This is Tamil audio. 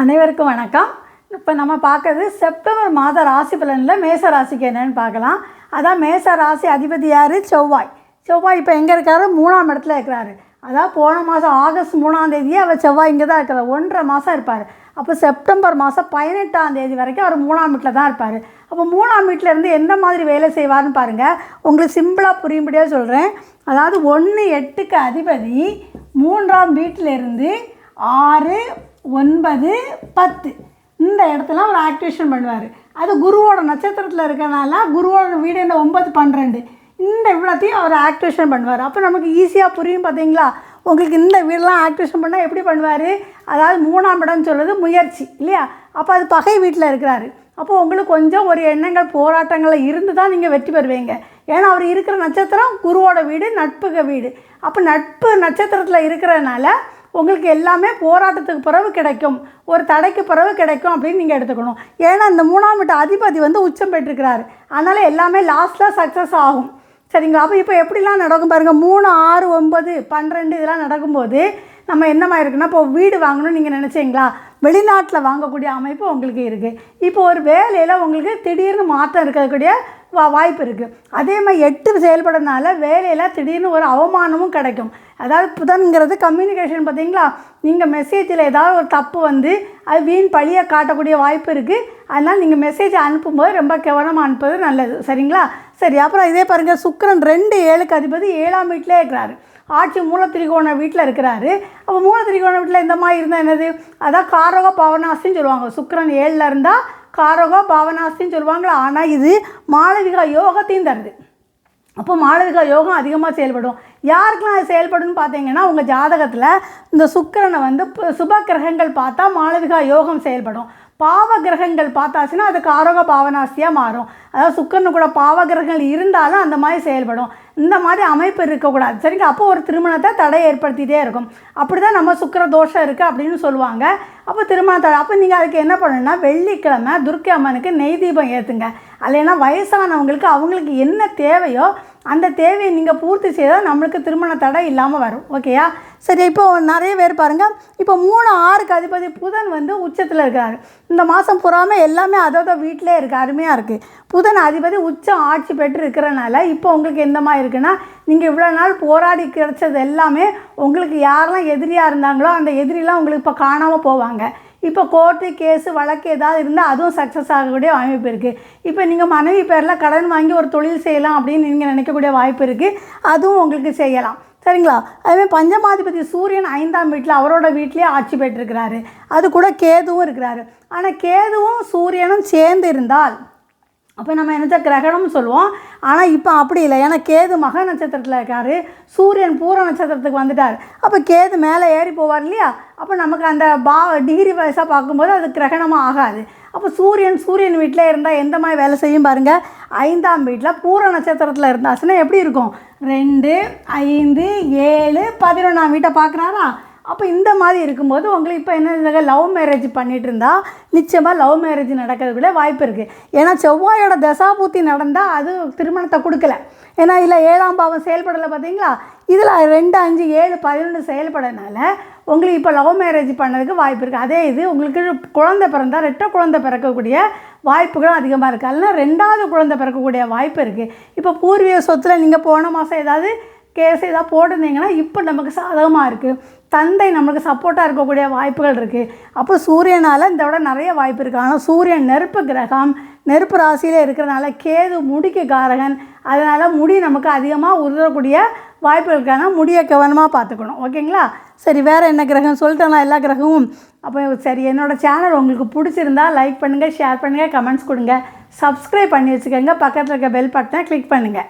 அனைவருக்கும் வணக்கம். இப்போ நம்ம பார்க்கறது செப்டம்பர் மாத ராசி பலனில் மேச ராசிக்கு என்னென்னு பார்க்கலாம். அதான் மேச ராசி அதிபதி யார்? செவ்வாய். செவ்வாய் இப்போ எங்கே இருக்காரு? 3ஆம் இடத்துல இருக்கிறாரு. அதான் போன மாதம் ஆகஸ்ட் 3ஆம் தேதியே அவர் செவ்வாய் இங்கே தான் இருக்கிறார். 1.5 மாதம் இருப்பார். அப்போ செப்டம்பர் மாதம் 18ஆம் தேதி வரைக்கும் அவர் 3ஆம் வீட்டில் தான் இருப்பார். அப்போ 3ஆம் வீட்டிலேருந்து எந்த மாதிரி வேலை செய்வார்னு பாருங்கள். உங்களுக்கு சிம்பிளாக புரியும்படியாக சொல்கிறேன். அதாவது 1-8க்கு அதிபதி 3ஆம் வீட்டிலேருந்து 6, 9, 10 இந்த இடத்துல அவர் ஆக்டிவேஷன் பண்ணுவார். அது குருவோட நட்சத்திரத்தில் இருக்கிறனால குருவோட வீடு என்ன 9, 12 இந்த இவ்வளோத்தையும் அவர் ஆக்டிவேஷன் பண்ணுவார். அப்போ நமக்கு ஈஸியாக புரியும் பார்த்தீங்களா? உங்களுக்கு இந்த வீடெலாம் ஆக்டிவேஷன் பண்ணால் எப்படி பண்ணுவார்? அதாவது 3ஆம் இடம்னு சொல்கிறது முயற்சி இல்லையா? அப்போ அது பகை வீட்டில் இருக்கிறாரு. அப்போ உங்களுக்கு கொஞ்சம் ஒரு எண்ணங்கள் போராட்டங்களில் இருந்து தான் நீங்கள் வெற்றி பெறுவீங்க. ஏன்னா அவர் இருக்கிற நட்சத்திரம் குருவோட வீடு, நட்புக வீடு. அப்போ நட்பு நட்சத்திரத்தில் இருக்கிறதுனால உங்களுக்கு எல்லாமே போராட்டத்துக்கு பிறகு கிடைக்கும், ஒரு தடைக்கு பிறகு கிடைக்கும் அப்படின்னு நீங்கள் எடுத்துக்கணும். ஏன்னா இந்த 3ஆம் வீட்டு அதிபதி உச்சம் பெற்றிருக்கிறாரு. அதனால் எல்லாமே லாஸ்ட்டில் சக்ஸஸ் ஆகும். சரிங்களா? அப்போ இப்போ எப்படிலாம் நடக்கும் பாருங்கள். 3, 6, 9, 12 இதெல்லாம் நடக்கும்போது நம்ம என்னமா இருக்குன்னா, இப்போ வீடு வாங்கணும்னு நீங்கள் நினச்சிங்களா? வெளிநாட்டில் வாங்கக்கூடிய அமைப்பு உங்களுக்கு இருக்குது. இப்போ ஒரு வேலையில் உங்களுக்கு திடீர்னு மாற்றம் இருக்கக்கூடிய வாய்ப்பு இருக்குது. அதே மாதிரி 8 செயல்படுறதுனால வேலையில் திடீர்னு ஒரு அவமானமும் கிடைக்கும். அதாவது புதன்கிறது கம்யூனிகேஷன் பார்த்தீங்களா? நீங்கள் மெசேஜில் ஏதாவது ஒரு தப்பு அது வீண் பழியை காட்டக்கூடிய வாய்ப்பு இருக்குது. அதனால் நீங்கள் மெசேஜ் அனுப்பும்போது ரொம்ப கவனமாக அனுப்புவது நல்லது. சரிங்களா? சரி, அப்புறம் இதே பாருங்கள். சுக்கிரன் 2-7க்கு அதிபதி 7ஆம் வீட்டிலே இருக்கிறாரு. ஆட்சி மூலத்திரிகோண வீட்டில் இருக்கிறாரு. அப்போ மூலத்திரிகோண வீட்டில் இந்த மாதிரி இருந்தால் என்னது? அதான் காரக பாவனாசின்னு சொல்லுவாங்க. சுக்கிரன் 7ல் இருந்தால் காரக பாவனாசின்னு சொல்லுவாங்களா? ஆனால் இது மாளவிகா யோகத்தையும் தருது. அப்போ மாளவிகா யோகம் அதிகமாக செயல்படும். யாருக்கெல்லாம் அது செயல்படும்னு பார்த்தீங்கன்னா, உங்கள் ஜாதகத்தில் இந்த சுக்கிரனை சுப கிரகங்கள் பார்த்தா மாளவிகா யோகம் செயல்படும். பாவ கிரகங்கள் பார்த்தாச்சுன்னா அது காரக பாவனாசியாக மாறும். அதாவது சுக்கிரனு கூட பாவ கிரகங்கள் இருந்தாலும் அந்த மாதிரி செயல்படும். இந்த மாதிரி அமைப்பு இருக்கக்கூடாது. சரிங்க? அப்போ ஒரு திருமணத்தை தடை ஏற்படுத்திகிட்டே இருக்கும். அப்படி தான் நம்ம சுக்கிர தோஷம் இருக்குது அப்படின்னு சொல்லுவாங்க. அப்போ திருமண தடை. அப்போ நீங்கள் அதுக்கு என்ன பண்ணணுன்னா, வெள்ளிக்கிழமை துர்க்கை அம்மனுக்கு நெய் தீபம் ஏற்றுங்க. இல்லைன்னா வயசானவங்களுக்கு அவங்களுக்கு என்ன தேவையோ அந்த தேவையை நீங்கள் பூர்த்தி செய்தால் நம்மளுக்கு திருமண தடை இல்லாமல் வரும். ஓகேயா? சரி, இப்போது நிறைய பேர் பாருங்கள். இப்போ 3, 6க்கு அதிபதி புதன் உச்சத்தில் இருக்கிறாரு. இந்த மாதம் புறாமல் எல்லாமே அதோட வீட்டிலே இருக்குது. அருமையாக இருக்குது. புதன் அதிபதி உச்சம் ஆட்சி பெற்று இருக்கிறனால இப்போ உங்களுக்கு எந்த மாதிரி இருக்குன்னா, நீங்கள் இவ்வளோ நாள் போராடி கிடைச்சது எல்லாமே உங்களுக்கு யாரெல்லாம் எதிரியாக இருந்தாங்களோ அந்த எதிரிலாம் உங்களுக்கு இப்போ காணாமல் போவாங்க. இப்போ கோர்ட்டு கேஸு வழக்கு ஏதாவது இருந்தால் அதுவும் சக்ஸஸ் ஆகக்கூடிய அமைப்பு இருக்குது. இப்போ நீங்கள் மனைவி பேரில் கடன் வாங்கி ஒரு தொழில் செய்யலாம் அப்படின்னு நீங்கள் நினைக்கக்கூடிய வாய்ப்பு இருக்குது. அதுவும் உங்களுக்கு செய்யலாம். சரிங்களா? அதுமாதிரி பஞ்சமாதிபதி சூரியன் 5ஆம் வீட்டில் அவரோட வீட்டிலே ஆட்சி பெற்றிருக்கிறாரு. அது கூட கேதுவும் இருக்கிறாரு. ஆனால் கேதுவும் சூரியனும் சேர்ந்து இருந்தால் அப்போ நம்ம என்ன கிரகணம்னு சொல்லுவோம். ஆனால் இப்போ அப்படி இல்லை. ஏன்னா கேது மக நட்சத்திரத்தில் இருக்கார், சூரியன் பூர நட்சத்திரத்துக்கு வந்துட்டார். அப்போ கேது மேலே ஏறி போவார் இல்லையா? அப்போ நமக்கு அந்த டிகிரி வயசாக பார்க்கும்போது அது கிரகணமாக ஆகாது. அப்போ சூரியன் வீட்டில் இருந்தால் எந்த மாதிரி வேலை செய்யும் பாருங்கள். 5ஆம் வீட்டில் பூர நட்சத்திரத்தில் இருந்தாச்சுன்னா எப்படி இருக்கும்? 2, 5, 7, 11ஆம் வீட்டை பார்க்குறாரா? அப்போ இந்த மாதிரி இருக்கும்போது உங்களுக்கு இப்போ என்ன லவ் மேரேஜ் பண்ணிகிட்டு இருந்தால் நிச்சயமாக லவ் மேரேஜ் நடக்கிறதுக்குள்ளே வாய்ப்பு இருக்குது. ஏன்னா செவ்வாயோட தசாபூர்த்தி நடந்தால் அது திருமணத்தை கொடுக்கல. ஏன்னா இல்லை 7ஆம் பாவம் செயல்படலை பார்த்தீங்களா? இதில் 2, 5, 7, 11 செயல்படனால உங்களுக்கு இப்போ லவ் மேரேஜ் பண்ணதுக்கு வாய்ப்பு இருக்குது. அதே இது உங்களுக்கு குழந்தை பிறந்தால் 2 குழந்தை பிறக்கக்கூடிய வாய்ப்புகளும் அதிகமாக இருக்குது. அதனால் 2வது குழந்தை பிறக்கக்கூடிய வாய்ப்பு இருக்குது. இப்போ பூர்வீக சொத்தில் நீங்கள் போன மாதம் ஏதாவது கேஸ் ஏதாவது போட்டிருந்தீங்கன்னா இப்போ நமக்கு சாதகமாக இருக்குது. தந்தை நம்மளுக்கு சப்போர்ட்டாக இருக்கக்கூடிய வாய்ப்புகள் இருக்குது. அப்போ சூரியனால் இந்த விட நிறைய வாய்ப்பு இருக்குது. ஆனால் சூரியன் நெருப்பு கிரகம், நெருப்பு ராசியில் இருக்கிறனால கேது முடிக்கு காரகன். அதனால் முடி நமக்கு அதிகமாக உருளக்கூடிய வாய்ப்பு இருக்காங்க. முடியை கவனமாக பார்த்துக்கணும். ஓகேங்களா? சரி, வேறு என்ன கிரகம் சொல்லிட்டேன்னா எல்லா கிரகமும். அப்போ சரி, என்னோடய சேனல் உங்களுக்கு பிடிச்சிருந்தா லைக் பண்ணுங்கள், ஷேர் பண்ணுங்கள், கமெண்ட்ஸ் கொடுங்க, சப்ஸ்கிரைப் பண்ணி வச்சுக்கோங்க. பக்கத்தில் இருக்க பெல் பட்டனை கிளிக் பண்ணுங்கள்.